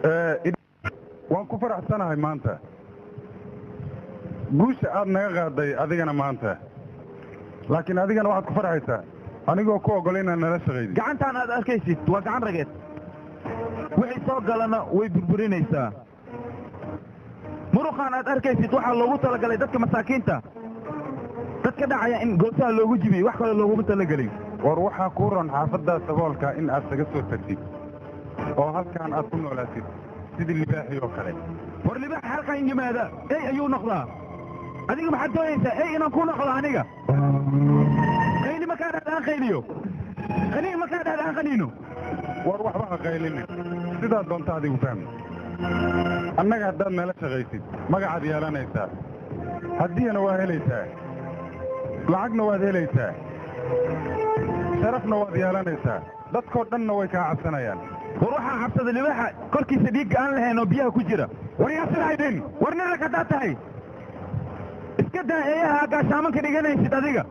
waan ku faraxsanahay maanta guusha aad naga qaaday adigana maanta laakiin adigana waxaad ku farxaysaa anigoo ku ogol inaan nala shaqaynin gacantaan aad arkaysid waa gacan rageed wixii soo galana way burburinaysaa muruqaan aad arkaysid waxaa loogu talagalay dadka masaakiinta dadka dhacaya in goobtaha loogu jibiyey wax kale looguma talagelin war waxaa kuu ron xaafaddaa saboolka in aad saga soo tagtid oo halkaan aad ku noolaatid sidii libaaxii oo kale war libaax halkan yimaada ey ayuu noqdaa adiga maxaad doonaysaa ey inaan ku noqdo aniga qayli makaa dhahda aan qayliyo qaniin makaa dhahda aan qaniino war waxba ha qaylinin sidaa doonta adigu fahmi annaga haddaad nala shaqaysid magacaad yeelanaysaa haddiyana waa helaysaa lacagna waad helaysaa sharafna waad yeelanaysaa dadkoo dhanna way kaa cabsanayaan war waxaa cabsada libaaxa korkiisa dhiigga aan lahayn oo biyaha ku jira war yaa sidaydhin war nin rag haddaad tahay iska daa eeyaha gaashaamanka dhiganaysid adiga